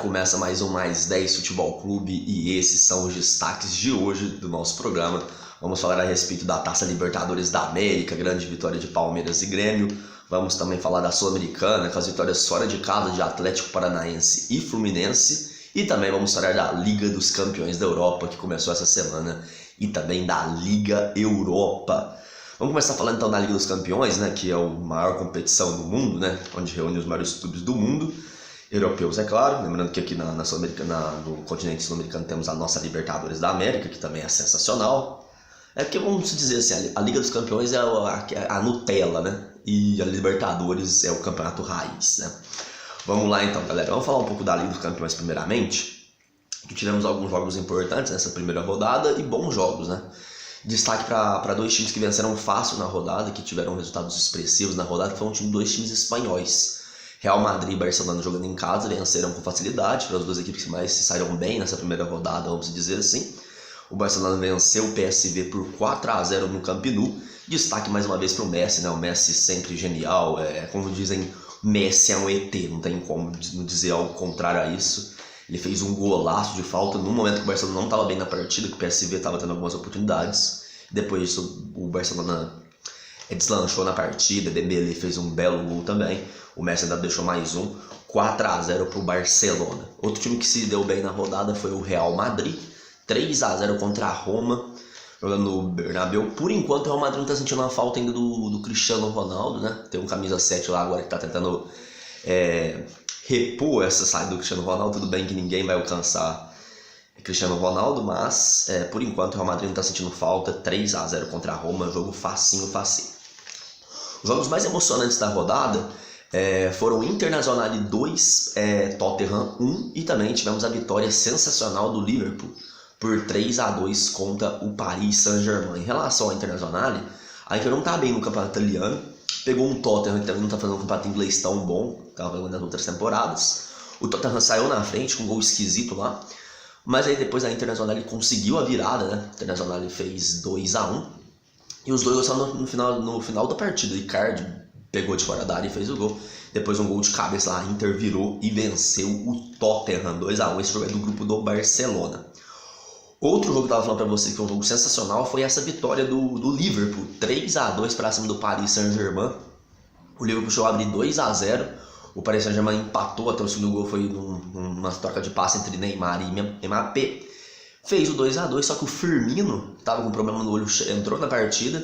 Começa mais um Mais 10 Futebol Clube e esses são os destaques de hoje do nosso programa. Vamos falar a respeito da Taça Libertadores da América, grande vitória de Palmeiras e Grêmio. Vamos também falar da Sul-Americana, com as vitórias fora de casa de Atlético Paranaense e Fluminense. E também vamos falar da Liga dos Campeões da Europa, que começou essa semana, e também da Liga Europa. Vamos começar falando então da Liga dos Campeões, né, que é a maior competição do mundo, né, onde reúne os maiores clubes do mundo. Europeus, é claro, lembrando que aqui no continente sul-americano temos a nossa Libertadores da América, que também é sensacional. É porque, vamos dizer assim, a Liga dos Campeões é a Nutella, né? E a Libertadores é o campeonato raiz, né? Vamos lá então, galera. Vamos falar um pouco da Liga dos Campeões primeiramente, que tivemos alguns jogos importantes nessa primeira rodada e bons jogos, né? Destaque para dois times que venceram fácil na rodada, que tiveram resultados expressivos na rodada, que foram dois times espanhóis. Real Madrid e Barcelona jogando em casa venceram com facilidade, para as duas equipes que mais se saíram bem nessa primeira rodada, vamos dizer assim. O Barcelona venceu o PSV por 4-0 no Camp Nou. Destaque mais uma vez para o Messi, né? O Messi sempre genial, como dizem, Messi é um ET, não tem como dizer algo contrário a isso. Ele fez um golaço de falta no momento que o Barcelona não estava bem na partida, que o PSV estava tendo algumas oportunidades. Depois disso, o Barcelona deslanchou na partida, Dembélé fez um belo gol também. O Messi ainda deixou mais um, 4-0 para o Barcelona. Outro time que se deu bem na rodada foi o Real Madrid, 3-0 contra a Roma, jogando no Bernabéu. Por enquanto o Real Madrid não está sentindo uma falta ainda do Cristiano Ronaldo, né? Tem um camisa 7 lá agora que está tentando repor essa saída do Cristiano Ronaldo. Tudo bem que ninguém vai alcançar Cristiano Ronaldo, mas por enquanto o Real Madrid não está sentindo falta. 3-0 contra a Roma, jogo facinho. Os jogos mais emocionantes da rodada foram Internazionale 2, Tottenham 1, e também tivemos a vitória sensacional do Liverpool por 3-2 contra o Paris Saint-Germain. Em relação ao Internazionale, a Inter não está bem no campeonato italiano, pegou um Tottenham que também não está fazendo um campeonato inglês tão bom, estava jogando nas outras temporadas. O Tottenham saiu na frente com um gol esquisito lá, mas aí depois a Internazionale conseguiu a virada, né? A Internazionale fez 2-1, e os dois gostaram no final da partida. Icardi pegou de fora da área e fez o gol. Depois um gol de cabeça lá, a Inter virou e venceu o Tottenham 2-1. Esse jogo é do grupo do Barcelona. Outro jogo que eu estava falando para você que é um jogo sensacional foi essa vitória do Liverpool, 3-2 para cima do Paris Saint-Germain. O Liverpuol chegou a abrir 2-0. O Paris Saint-Germain empatou, até o segundo gol foi numa troca de passe entre Neymar e Mbappé. Fez o 2-2, só que o Firmino estava com problema no olho, entrou na partida,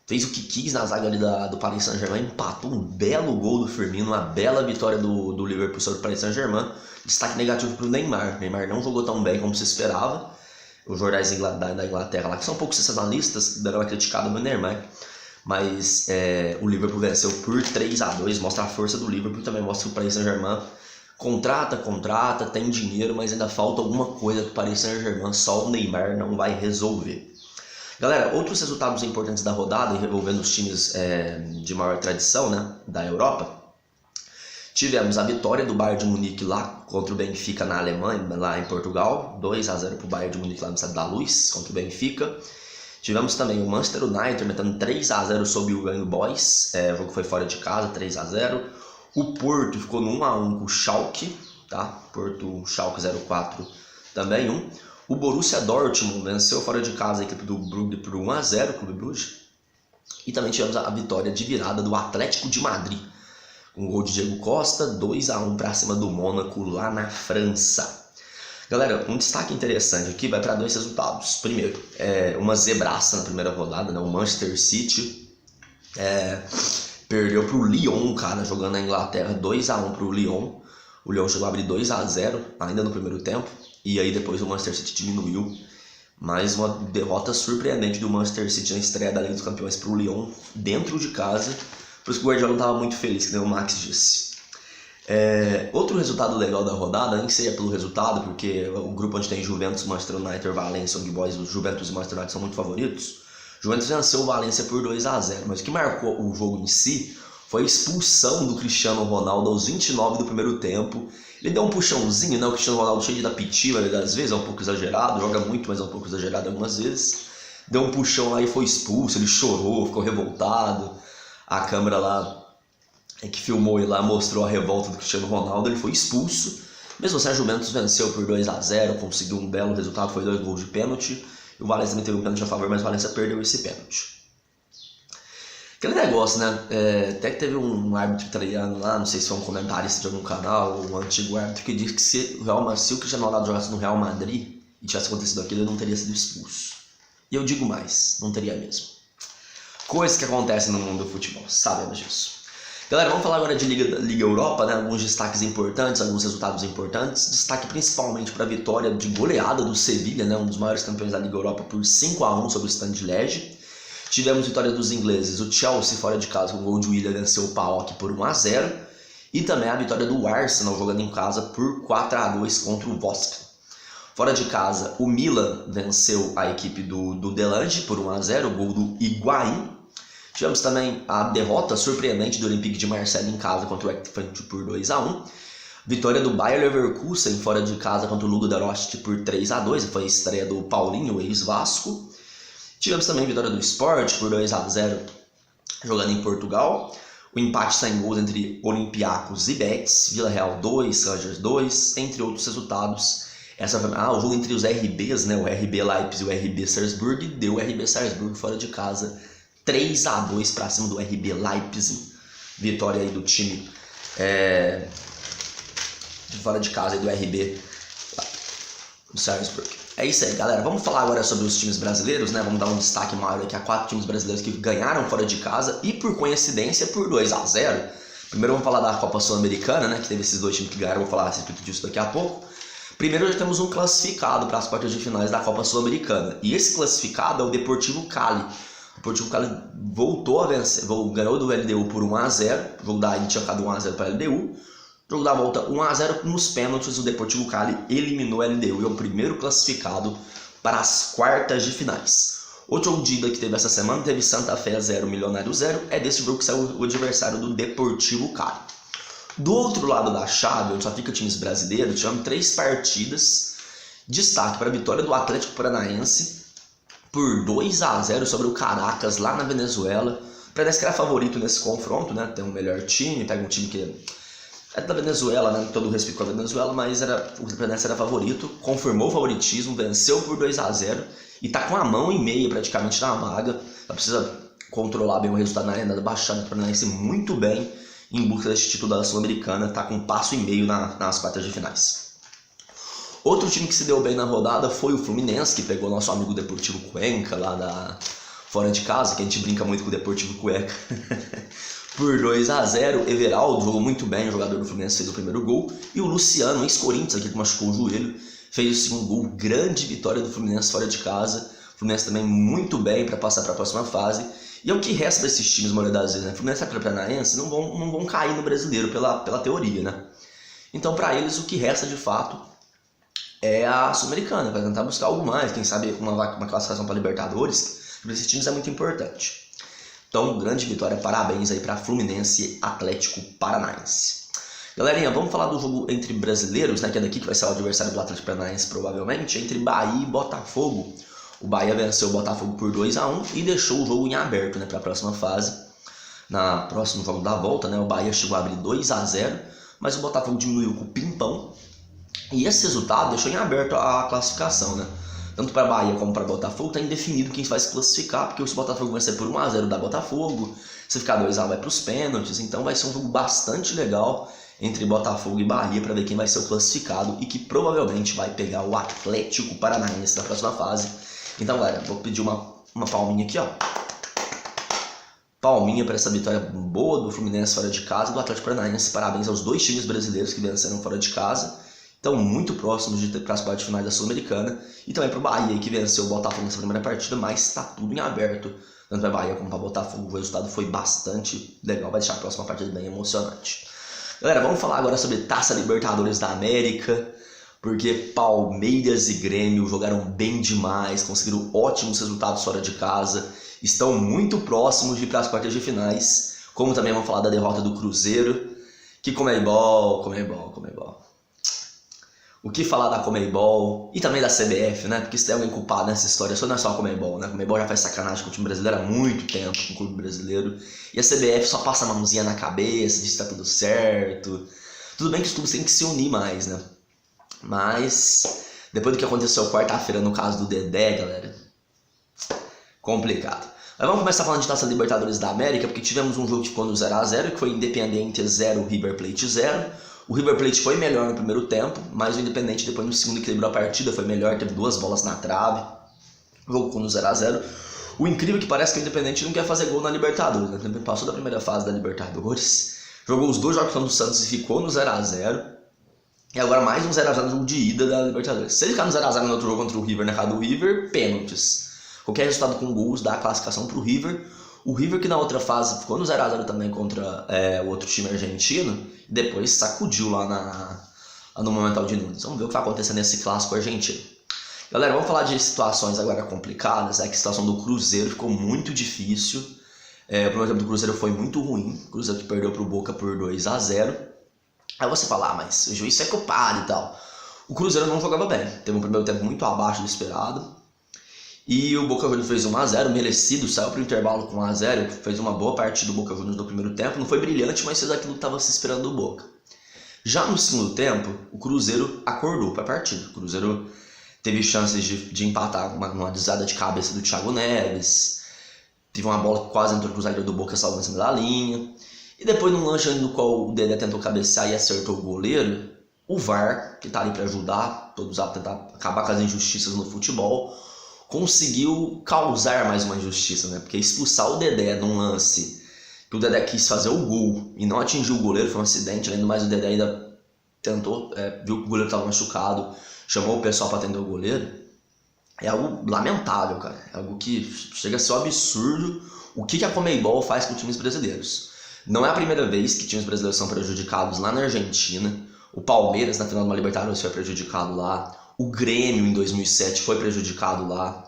fez o que quis na zaga ali do Paris Saint-Germain, empatou um belo gol do Firmino, uma bela vitória do Liverpool sobre o Paris Saint-Germain. Destaque negativo para o Neymar. O Neymar não jogou tão bem como se esperava. Os jornais da Inglaterra lá, que são um pouco sensacionalistas, deram uma criticada no Neymar. Mas o Liverpool venceu por 3-2, mostra a força do Liverpool, também mostra que o Paris Saint-Germain contrata, tem dinheiro, mas ainda falta alguma coisa que o Paris Saint-Germain, só o Neymar não vai resolver. Galera, outros resultados importantes da rodada, envolvendo os times de maior tradição, né, da Europa. Tivemos a vitória do Bayern de Munique lá contra o Benfica na Alemanha, lá em Portugal, 2-0 para o Bayern de Munique lá no Estádio da Luz, contra o Benfica. Tivemos também o Manchester United metendo 3-0 sobre o Young Boys, o jogo foi fora de casa, 3-0. O Porto ficou no 1-1 com o Schalke, tá? Porto Schalke 04 também 1. O Borussia Dortmund venceu fora de casa a equipe do Brugge por 1-0, o Clube Bruges. E também tivemos a vitória de virada do Atlético de Madrid, com o gol de Diego Costa, 2-1 para cima do Mônaco lá na França. Galera, um destaque interessante aqui vai para dois resultados. Primeiro, uma zebraça na primeira rodada, né? O Manchester City perdeu para o Lyon, cara, jogando na Inglaterra, 2-1 para o Lyon. O Lyon chegou a abrir 2-0 ainda no primeiro tempo, e aí depois o Manchester City diminuiu. Mais uma derrota surpreendente do Manchester City na estreia da Liga dos Campeões para o Lyon, dentro de casa. Por isso que o Guardiola não estava muito feliz, que nem o Max disse. Outro resultado legal da rodada, nem seria pelo resultado, porque o grupo onde tem Juventus, Manchester United, Valencia, Young Boys, os Juventus e Manchester United são muito favoritos. Juventus venceu o Valencia por 2-0, mas o que marcou o jogo em si foi a expulsão do Cristiano Ronaldo aos 29 do primeiro tempo. Ele deu um puxãozinho, né? O Cristiano Ronaldo cheio de dar piti, às vezes é um pouco exagerado, joga muito, mas é um pouco exagerado algumas vezes. Deu um puxão lá e foi expulso, ele chorou, ficou revoltado. A câmera lá que filmou e lá mostrou a revolta do Cristiano Ronaldo, ele foi expulso. Mesmo assim, a Juventus venceu por 2-0, conseguiu um belo resultado, foi 2 gols de pênalti. E o Valencia também teve um pênalti a favor, mas o Valencia perdeu esse pênalti. Aquele negócio, né? Até que teve um árbitro italiano lá, não sei se foi um comentarista de algum canal, um antigo árbitro, que disse que se o Cristiano Ronaldo jogasse no Real Madrid e tivesse acontecido aquilo, ele não teria sido expulso. E eu digo mais, não teria mesmo. Coisas que acontecem no mundo do futebol, sabemos disso. Galera, vamos falar agora de Liga Europa, né? Alguns destaques importantes, alguns resultados importantes. Destaque principalmente para a vitória de goleada do Sevilla, né? Um dos maiores campeões da Liga Europa, por 5-1 sobre o Standard Liège. Tivemos vitória dos ingleses, o Chelsea fora de casa com o gol de Willian venceu o PAOK por 1-0. E também a vitória do Arsenal jogando em casa por 4-2 contra o Wolfsburg. Fora de casa, o Milan venceu a equipe do Delange por 1-0, o gol do Higuaín. Tivemos também a derrota surpreendente do Olympique de Marseille em casa contra o Eintracht por 2-1. Vitória do Bayer Leverkusen fora de casa contra o Ludogorets por 3-2, foi a estreia do Paulinho, ex-Vasco. Tivemos também a vitória do Sport por 2-0 jogando em Portugal. O empate sem gols entre Olympiacos e Betis, Vila Real 2, Rangers 2, entre outros resultados. O jogo entre os RBs, né, o RB Leipzig e o RB Salzburg, deu o RB Salzburg fora de casa 3-2 para cima do RB Leipzig. Vitória aí do time fora de casa aí do RB Salzburg. É isso aí, galera. Vamos falar agora sobre os times brasileiros, né? Vamos dar um destaque maior aqui a 4 times brasileiros que ganharam fora de casa e por coincidência por 2-0. Primeiro vamos falar da Copa Sul-Americana, né? Que teve esses 2 times que ganharam, vou falar a respeito disso daqui a pouco. Primeiro já temos um classificado para as quartas de finais da Copa Sul-Americana. E esse classificado é o Deportivo Cali. O Deportivo Cali voltou a vencer, ganhou do LDU por 1-0. O jogo da ida tinha ficado 1-0 para a LDU. O jogo da volta 1-0 nos pênaltis, o Deportivo Cali eliminou a LDU e é o primeiro classificado para as quartas de finais. Outro jogo de ida que teve essa semana teve Santa Fé 0, Milionário 0. É desse jogo que saiu o adversário do Deportivo Cali. Do outro lado da chave, onde só fica times brasileiros, tivemos 3 partidas. Destaque para a vitória do Atlético Paranaense por 2-0 sobre o Caracas lá na Venezuela. Parece que era favorito nesse confronto, né? Tem um melhor time, pega um time que é da Venezuela, né? Todo o respeito com a Venezuela, mas o Paranaense era favorito, confirmou o favoritismo, venceu por 2-0 e tá com a mão e meia praticamente na vaga. Ela precisa controlar bem o resultado na Arena da Baixada do Paranaense muito bem em busca desse título da Sul-Americana, tá com 1,5 passo nas quartas de finais. Outro time que se deu bem na rodada foi o Fluminense, que pegou nosso amigo Deportivo Cuenca lá fora de casa, que a gente brinca muito com o Deportivo Cuenca. Por 2-0, Everaldo jogou muito bem, o jogador do Fluminense fez o primeiro gol. E o Luciano, ex-Corinthians, aqui que machucou o joelho, fez o segundo gol. Grande vitória do Fluminense fora de casa. O Fluminense também muito bem para passar para a próxima fase. E é o que resta desses times, a maioria das vezes, né? Fluminense e Atlético Paranaense não vão cair no brasileiro pela teoria, né? Então, para eles, o que resta de fato é a Sul-Americana, para tentar buscar algo mais, quem sabe uma classificação para Libertadores. Para esses times é muito importante. Então, grande vitória, parabéns aí para Fluminense e Atlético Paranaense. Galerinha, vamos falar do jogo entre brasileiros, né? Que é daqui que vai ser o adversário do Atlético Paranaense, provavelmente, entre Bahia e Botafogo. O Bahia venceu o Botafogo por 2-1 e deixou o jogo em aberto, né, para a próxima fase. Na próximo jogo da volta, né, o Bahia chegou a abrir 2-0, mas o Botafogo diminuiu com o Pimpão. E esse resultado deixou em aberto a classificação, né? Tanto para Bahia como para Botafogo está indefinido quem vai se classificar, porque se o Botafogo vencer por 1-0 da Botafogo, se ficar 2-1 vai para os pênaltis, então vai ser um jogo bastante legal entre Botafogo e Bahia para ver quem vai ser o classificado e que provavelmente vai pegar o Atlético Paranaense na próxima fase. Então, galera, vou pedir uma palminha aqui, ó. Palminha para essa vitória boa do Fluminense fora de casa e do Atlético Paranaense. Parabéns aos 2 times brasileiros que venceram fora de casa. Estão muito próximos de ter para as quartas de finais da Sul-Americana. E também para o Bahia, que venceu o Botafogo nessa primeira partida, mas está tudo em aberto. Tanto para Bahia como para Botafogo. O resultado foi bastante legal, vai deixar a próxima partida bem emocionante. Galera, vamos falar agora sobre Taça Libertadores da América. Porque Palmeiras e Grêmio jogaram bem demais, conseguiram ótimos resultados fora de casa, estão muito próximos de ir para as quartas de finais, como também vamos falar da derrota do Cruzeiro, que Conmebol. O que falar da Conmebol e também da CBF, né? Porque se tem alguém culpado nessa história, só não é só a Conmebol, né? A Conmebol já faz sacanagem com o time brasileiro há muito tempo, com o clube brasileiro, e a CBF só passa a mãozinha na cabeça, diz que tá tudo certo. Tudo bem que os clubes têm que se unir mais, né? Mas depois do que aconteceu quarta-feira no caso do Dedé, galera, complicado. Mas vamos começar falando de Taça Libertadores da América, porque tivemos um jogo que ficou no 0x0, que foi Independiente 0, River Plate 0. O River Plate foi melhor no primeiro tempo, mas o Independiente depois no segundo equilibrou a partida, foi melhor, teve 2 bolas na trave. O jogo ficou no 0x0. O incrível é que parece que o Independiente não quer fazer gol na Libertadores, né? Passou da primeira fase da Libertadores, jogou os 2 jogos contra o Santos e ficou no 0x0. E agora mais um 0x0 no jogo de ida da Libertadores. Se ele ficar no 0x0 no outro jogo contra o River, na casa do River, pênaltis. Qualquer resultado com gols dá a classificação pro River. O River que na outra fase ficou no 0x0 também contra o outro time argentino. E depois sacudiu lá no Monumental de Nunes. Vamos ver o que vai acontecer nesse clássico argentino. Galera, vamos falar de situações agora complicadas. Que a situação do Cruzeiro ficou muito difícil. O primeiro tempo do Cruzeiro foi muito ruim. O Cruzeiro que perdeu pro Boca por 2x0. Aí você fala, mas o juiz é culpado e tal. O Cruzeiro não jogava bem. Teve um primeiro tempo muito abaixo do esperado. E o Boca Juniors fez 1x0, merecido, saiu pro intervalo com 1x0, fez uma boa partida do Boca Juniors no primeiro tempo, não foi brilhante, mas fez aquilo que estava se esperando do Boca. Já no segundo tempo, o Cruzeiro acordou para a partida. O Cruzeiro teve chances de empatar uma desviada de cabeça do Thiago Neves, teve uma bola que quase entrou pro zagueiro do Boca, salvando em cima da linha. E depois, num lance no qual o Dedé tentou cabecear e acertou o goleiro, o VAR, que tá ali para ajudar todos a tentar acabar com as injustiças no futebol, conseguiu causar mais uma injustiça, né? Porque expulsar o Dedé num lance que o Dedé quis fazer o gol e não atingiu o goleiro, foi um acidente, além do mais o Dedé ainda tentou, viu que o goleiro estava machucado, chamou o pessoal para atender o goleiro. É algo lamentável, cara. É algo que chega a ser um absurdo o que a Conmebol faz com times brasileiros. Não é a primeira vez que times brasileiros são prejudicados lá na Argentina. O Palmeiras, na final de uma Libertadores, foi prejudicado lá. O Grêmio, em 2007, foi prejudicado lá.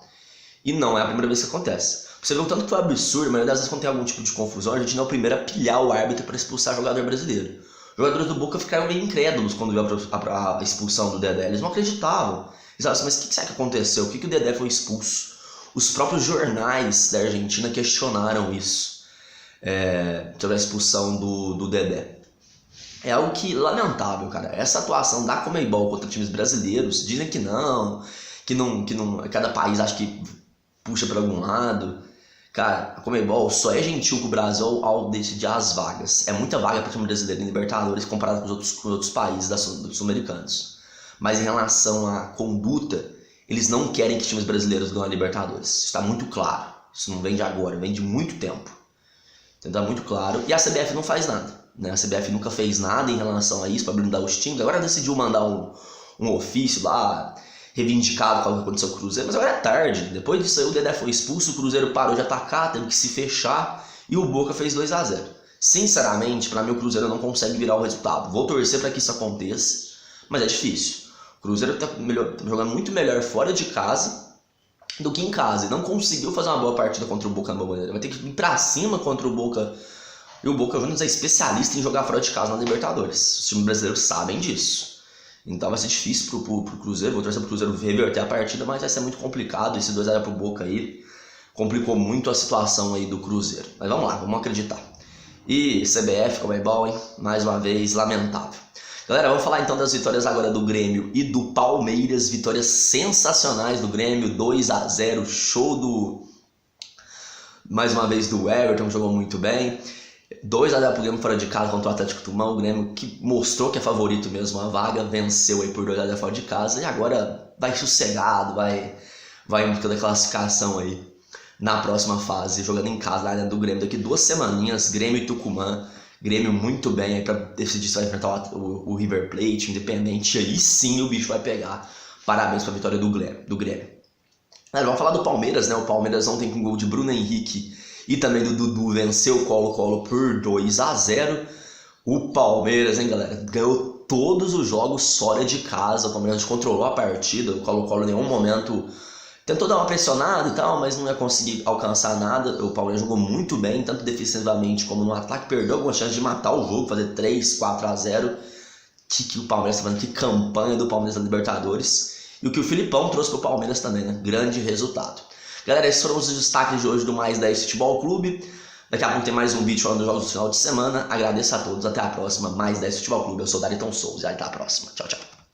E não é a primeira vez que acontece. Você vê o tanto que foi absurdo, mas às vezes quando tem algum tipo de confusão, a gente não é o primeiro a pilhar o árbitro para expulsar jogador brasileiro. Os jogadores do Boca ficaram meio incrédulos quando viu a expulsão do Dedé. Eles não acreditavam. Eles falaram assim, mas o que será que aconteceu? Por que o Dedé foi expulso? Os próprios jornais da Argentina questionaram isso. Sobre a expulsão do Dedé. É algo que lamentável, cara. Essa atuação da Conmebol contra times brasileiros, dizem que não, cada país acha que puxa para algum lado. Cara, a Conmebol só é gentil com o Brasil ao decidir as vagas. É muita vaga para o time brasileiro em Libertadores comparado com os outros países dos sul-americanos. Mas em relação à conduta, eles não querem que times brasileiros ganhem a Libertadores. Isso está muito claro. Isso não vem de agora, vem de muito tempo. Então tá muito claro. E a CBF não faz nada. Né? A CBF nunca fez nada em relação a isso para blindar os times. Agora decidiu mandar um ofício lá, reivindicado com o que aconteceu com o Cruzeiro, mas agora é tarde. Depois disso aí o Dedé foi expulso, o Cruzeiro parou de atacar, teve que se fechar e o Boca fez 2x0. Sinceramente, para mim o Cruzeiro não consegue virar o resultado. Vou torcer para que isso aconteça, mas é difícil. O Cruzeiro tá jogando muito melhor fora de casa do que em casa e não conseguiu fazer uma boa partida contra o Boca na Bomboneira. Vai ter que ir para cima contra o Boca. E o Boca Juniors é especialista em jogar fora de casa na Libertadores. Os times brasileiros sabem disso. Então vai ser difícil pro Cruzeiro. Vou torcer pro Cruzeiro reverter a partida, mas vai ser muito complicado. Esse 2x0 pro Boca aí complicou muito a situação aí do Cruzeiro. Mas vamos lá, vamos acreditar. E CBF, Conmebol, hein? Mais uma vez, lamentável. Galera, vamos falar então das vitórias agora do Grêmio e do Palmeiras. Vitórias sensacionais do Grêmio, 2x0. Show mais uma vez do Everton, jogou muito bem. 2x0 pro Grêmio fora de casa contra o Atlético Tucumã. O Grêmio que mostrou que é favorito mesmo a vaga, venceu aí por 2x0 fora de casa e agora vai sossegado, vai em busca da classificação aí na próxima fase, jogando em casa lá dentro do Grêmio daqui 2 semaninhas, Grêmio e Tucumã. Grêmio muito bem aí pra decidir se vai enfrentar o River Plate, Independente, aí sim o bicho vai pegar. Parabéns pra vitória do Grêmio. Vamos falar do Palmeiras, né? O Palmeiras ontem com gol de Bruno Henrique e também do Dudu venceu o Colo-Colo por 2x0. O Palmeiras, hein, galera, ganhou todos os jogos fora de casa. O Palmeiras controlou a partida. O Colo-Colo em nenhum momento tentou dar uma pressionada e tal, mas não ia conseguir alcançar nada. O Palmeiras jogou muito bem, tanto defensivamente como no ataque. Perdeu alguma chance de matar o jogo, fazer 3, 4x0. Que o Palmeiras está fazendo, que campanha do Palmeiras na Libertadores. E o que o Filipão trouxe para o Palmeiras também, né? Grande resultado. Galera, esses foram os destaques de hoje do Mais 10 Futebol Clube. Daqui a pouco tem mais um vídeo falando dos jogos do final de semana. Agradeço a todos, até a próxima. Mais 10 Futebol Clube. Eu sou Dariton Souza e até a próxima. Tchau, tchau.